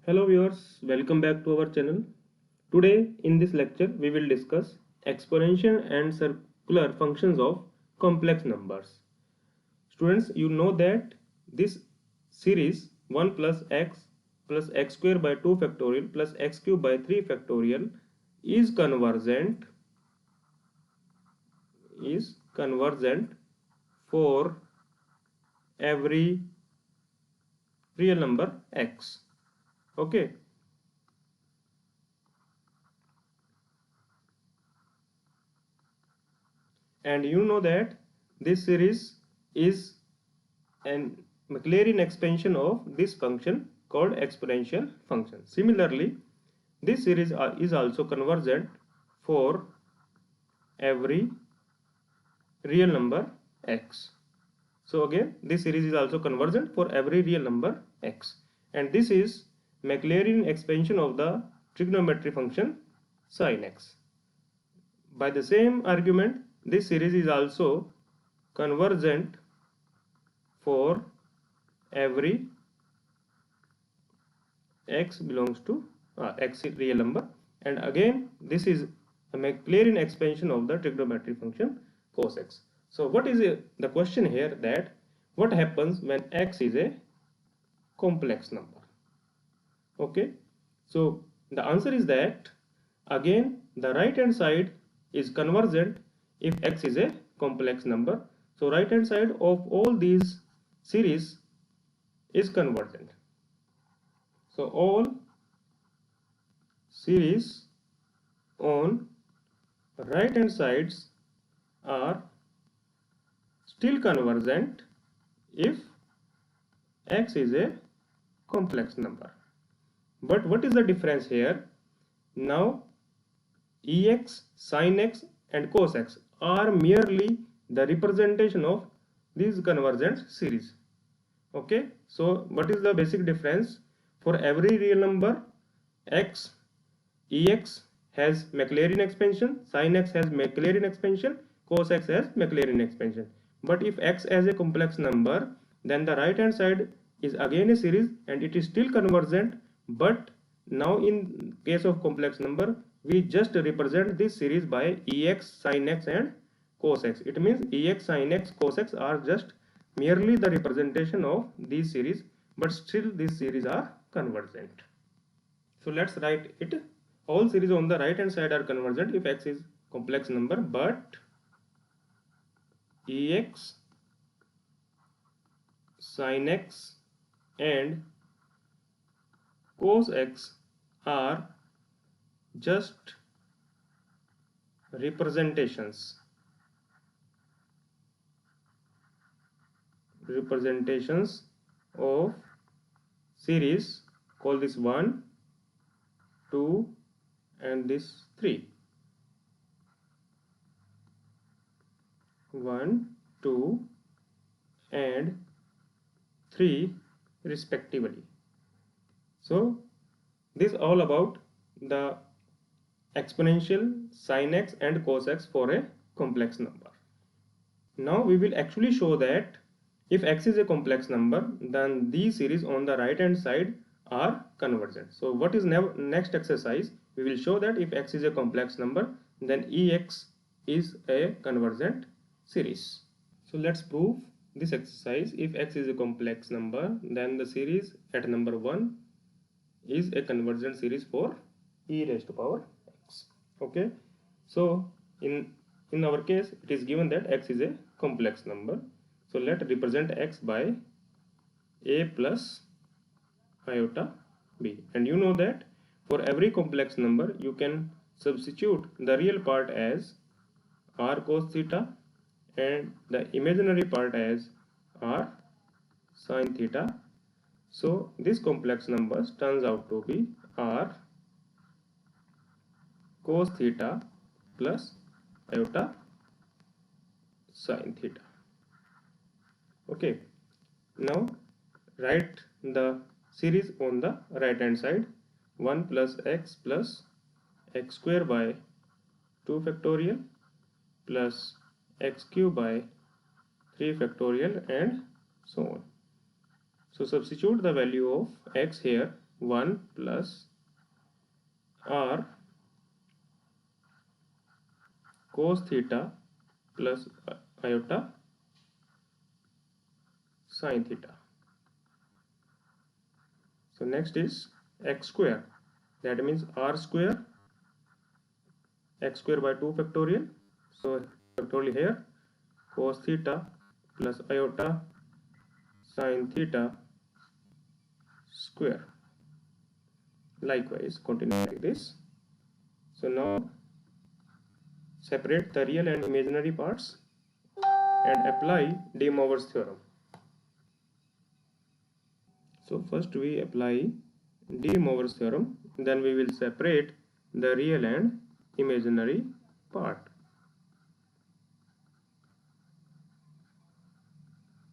Hello viewers, welcome back to our channel. Today in this lecture we will discuss exponential and circular functions of complex numbers. Students, you know that this series 1 plus x square by 2 factorial plus x cube by 3 factorial is convergent for every real number x. Okay. And you know that this series is an Maclaurin expansion of this function called exponential function. Similarly, this series is also convergent for every real number x. So again, this series is also convergent for every real number x. And this is Maclaurin expansion of the trigonometry function sin x. By the same argument, this series is also convergent for every x belongs to x real number, and again this is a Maclaurin expansion of the trigonometry function cos x. So what is the question here, that what happens when x is a complex number? Okay, so the answer is that again the right hand side is convergent if x is a complex number. So right hand side of all these series is convergent. So all series on right hand sides are still convergent if x is a complex number. But what is the difference here? Now ex, sin x and cos x are merely the representation of these convergent series. Okay, so what is the basic difference? For every real number x, ex has Maclaurin expansion, sin x has Maclaurin expansion, cos x has Maclaurin expansion. But if x as a complex number, then the right hand side is again a series and it is still convergent. But now in case of complex number, we just represent this series by ex, sin x and cos x. It means ex, sin x, cos x are just merely the representation of these series, but still these series are convergent. So let's write it. All series on the right hand side are convergent if x is complex number, but ex, sin x and cos x are just representations of series. Call this 1, 2 and this 3. 1, 2 and 3 respectively. So this is all about the exponential, sin x and cos x for a complex number. Now we will actually show that if x is a complex number, then these series on the right hand side are convergent. So what is next exercise? We will show that if x is a complex number, then ex is a convergent series. So let's prove this exercise. If x is a complex number, then the series at number 1 is a convergent series for e raised to power x. Okay, so in our case it is given that x is a complex number. So let's represent x by a plus iota b, and you know that for every complex number you can substitute the real part as r cos theta and the imaginary part as r sin theta. So this complex numbers turns out to be r cos theta plus iota sin theta. Okay, now write the series on the right hand side. 1 plus x square by 2 factorial plus x cube by 3 factorial and so on. So substitute the value of x here. 1 plus r cos theta plus iota sin theta. So next is x square, that means r square, x square by 2 factorial, so factorial here, cos theta plus iota sin theta square. Likewise continue like this. So now separate the real and imaginary parts and apply DeMoivre's theorem. So first we apply DeMoivre's theorem, then we will separate the real and imaginary part.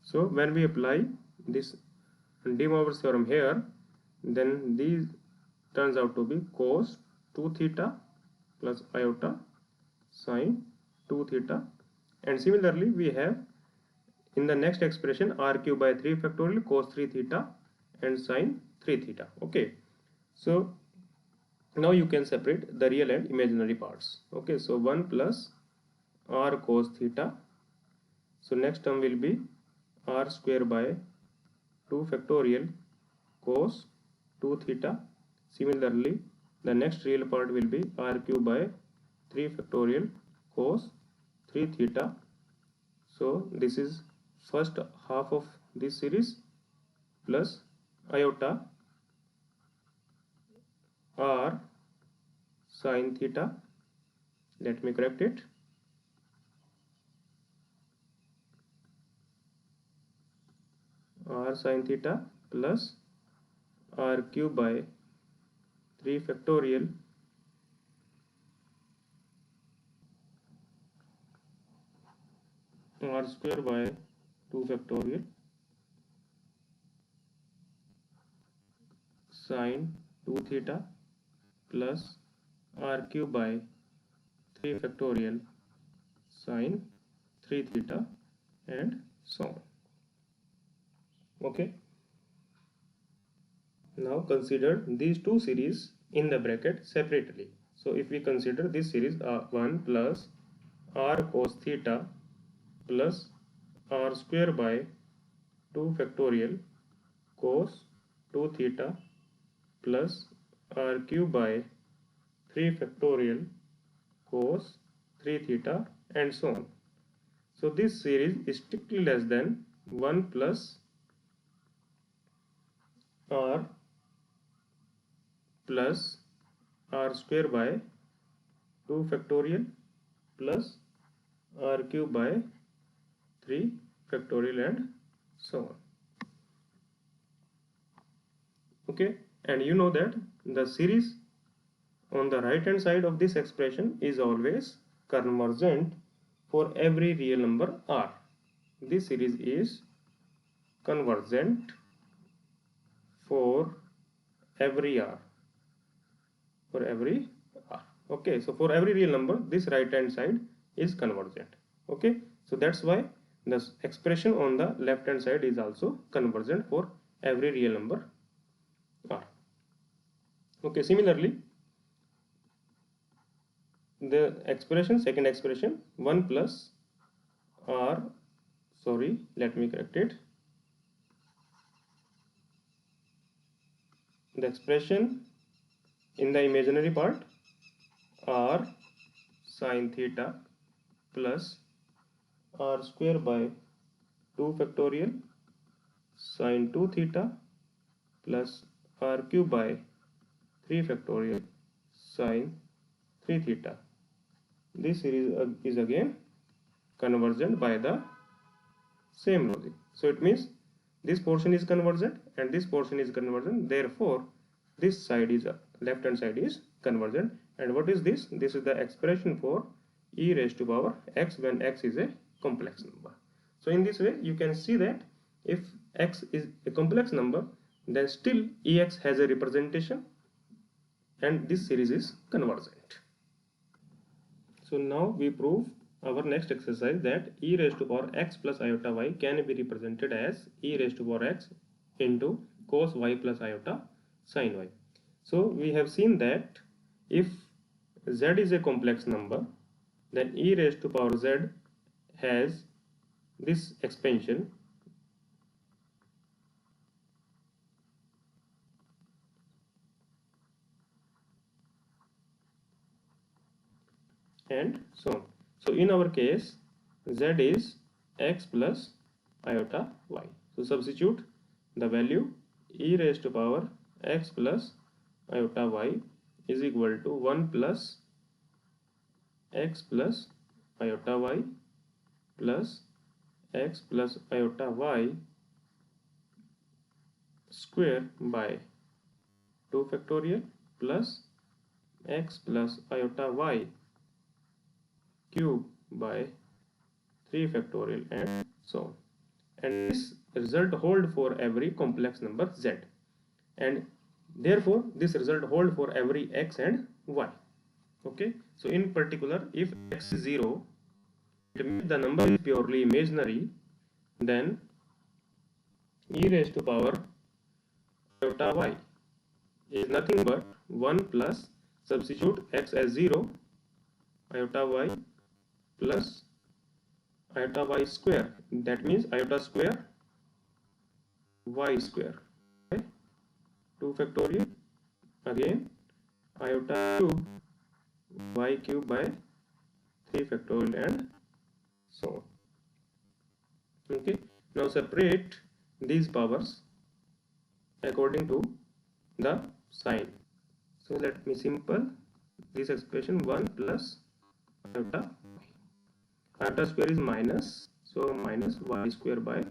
So when we apply this DeMoivre's theorem here, then these turns out to be cos 2 theta plus iota sin 2 theta, and similarly we have in the next expression r cube by 3 factorial cos 3 theta and sin 3 theta. Okay, so now you can separate the real and imaginary parts. Okay, so 1 plus r cos theta, so next term will be r square by 2 factorial cos 2 theta. Similarly the next real part will be r cube by 3 factorial cos 3 theta. So this is first half of this series plus iota r sin theta. Let me correct it. R sin theta plus r cube by 3 factorial r square by 2 factorial sin 2 theta plus r cube by 3 factorial sin 3 theta and so on. Okay, now consider these two series in the bracket separately. So if we consider this series 1 plus r cos theta plus r square by 2 factorial cos 2 theta plus r cube by 3 factorial cos 3 theta and so on. So this series is strictly less than 1 plus r plus r square by 2 factorial plus r cube by 3 factorial and so on. Okay, and you know that the series on the right hand side of this expression is always convergent for every real number r. This series is convergent for every r, for every r. Okay, so for every real number this right hand side is convergent. Okay, so that's why the expression on the left hand side is also convergent for every real number r. Okay, similarly the expression, second expression 1 plus r, sorry, let me correct it. The expression in the imaginary part r sin theta plus r square by 2 factorial sin 2 theta plus r cube by 3 factorial sin 3 theta. This series is again convergent by the same logic. So it means this portion is convergent and this portion is convergent, therefore this side is left hand side is convergent. And what is this? This is the expression for e raised to power x when x is a complex number. So in this way you can see that if x is a complex number, then still ex has a representation and this series is convergent. So now we prove our next exercise that e raised to power x plus iota y can be represented as e raised to power x into cos y plus iota sine y. So we have seen that if z is a complex number, then e raised to power z has this expansion, and so on. So in our case, z is x plus iota y. So substitute the value e raised to power x plus iota y is equal to 1 plus x plus iota y plus x plus iota y square by 2 factorial plus x plus iota y cube by 3 factorial and so on. And this result hold for every complex number z, and therefore this result hold for every x and y. Okay, so in particular, if x is 0, it means the number is purely imaginary, then e raised to power iota y is nothing but 1 plus, substitute x as 0, iota y plus iota y square, that means iota square y square, okay? 2 factorial, again iota cube y cube by 3 factorial and so on. Okay, now separate these powers according to the sign. So let me simple this expression, 1 plus iota y. Iota square is minus, so minus y square by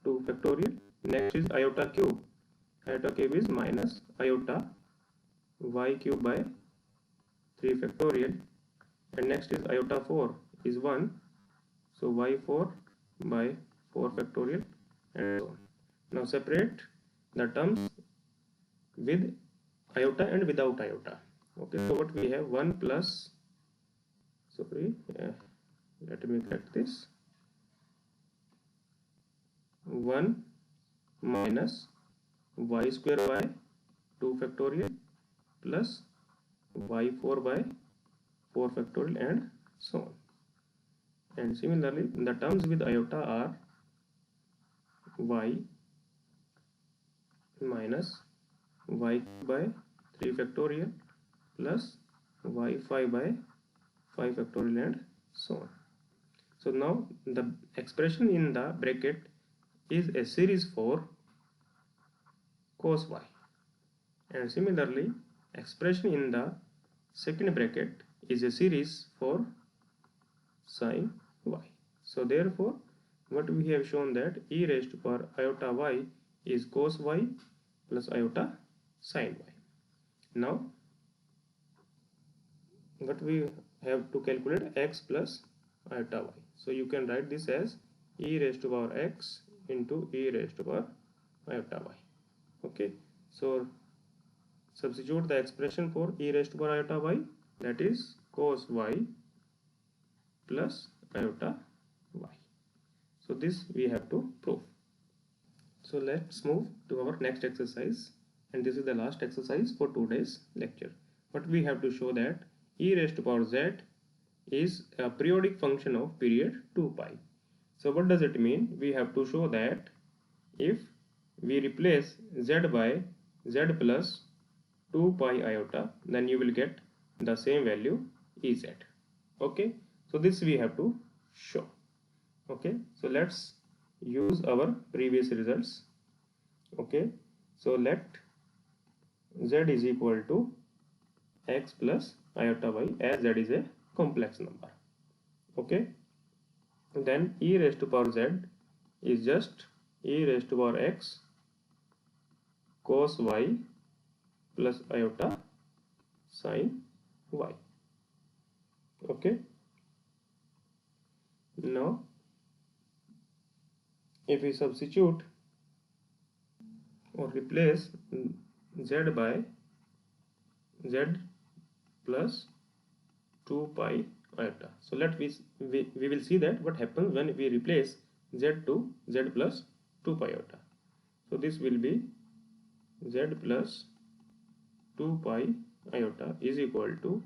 2 factorial. Next is iota cube. Iota cube is minus iota y cube by 3 factorial. And next is iota 4 is 1, so y4 by 4 factorial and so on. Now separate the terms with iota and without iota. Okay, so what we have, 1 plus, sorry, let me correct this, 1 minus y square by 2 factorial plus y4 by 4 factorial and so on. And similarly, the terms with iota are y minus y by 3 factorial plus y5 by 5 factorial and so on. So now the expression in the bracket is a series for cos y, and similarly expression in the second bracket is a series for sin y. So therefore what we have shown that e raised to power iota y is cos y plus iota sin y. Now what we have to calculate, x plus iota y. So you can write this as e raised to power x into e raised to power iota y. Okay, so substitute the expression for e raised to power iota y, that is cos y plus iota y. So this we have to prove. So let's move to our next exercise, and this is the last exercise for today's lecture. But we have to show that e raised to power z is a periodic function of period 2 pi. So what does it mean? We have to show that if we replace z by z plus 2 pi iota, then you will get the same value Ez. Okay, so this we have to show. Okay, so let's use our previous results. Okay, so let z is equal to x plus iota y, as z is a complex number. Okay, then e raised to power z is just e raised to power x cos y plus iota sin y. Okay, now if we substitute or replace z by z plus 2 pi iota, so we will see that what happens when we replace z to z plus 2 pi iota. So this will be z plus 2 pi iota is equal to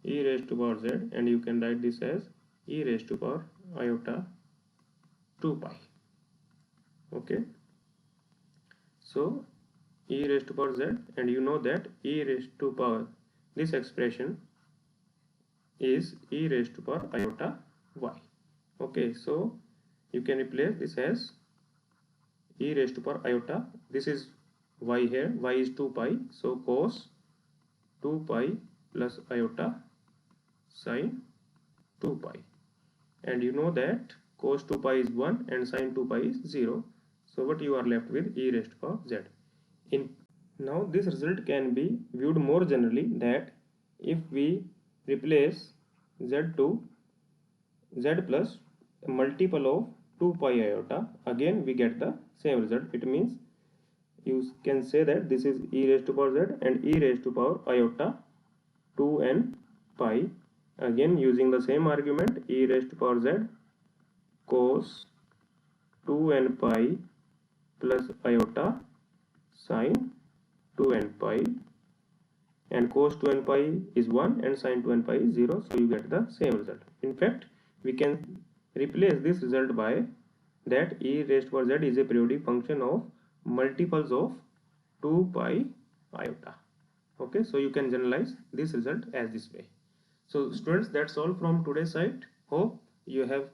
e raised to power z, and you can write this as e raised to power iota 2 pi. Okay, so e raised to power z, and you know that e raised to power, this expression is e raised to power iota y. Okay, so you can replace this as e raised to power iota, this is y here, y is 2 pi, so cos 2 pi plus iota sin 2 pi, and you know that cos 2 pi is 1 and sin 2 pi is 0, so what you are left with e raised to power z. In now this result can be viewed more generally, that if we replace z to z plus a multiple of 2 pi iota, again we get the same result. It means you can say that this is e raised to power z and e raised to power iota 2n pi, again using the same argument, e raised to power z cos 2n pi plus iota sin 2n pi, and cos 2n pi is 1 and sin 2n pi is 0, so you get the same result. In fact, we can replace this result by that e raised to power z is a periodic function of multiples of 2 pi iota. Okay, so you can generalize this result as this way. So students, that's all from today's site. Hope you have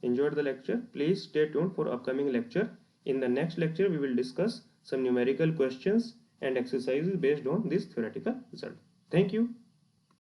enjoyed the lecture. Please stay tuned for upcoming lecture. In the next lecture, we will discuss some numerical questions and exercises based on this theoretical result. Thank you.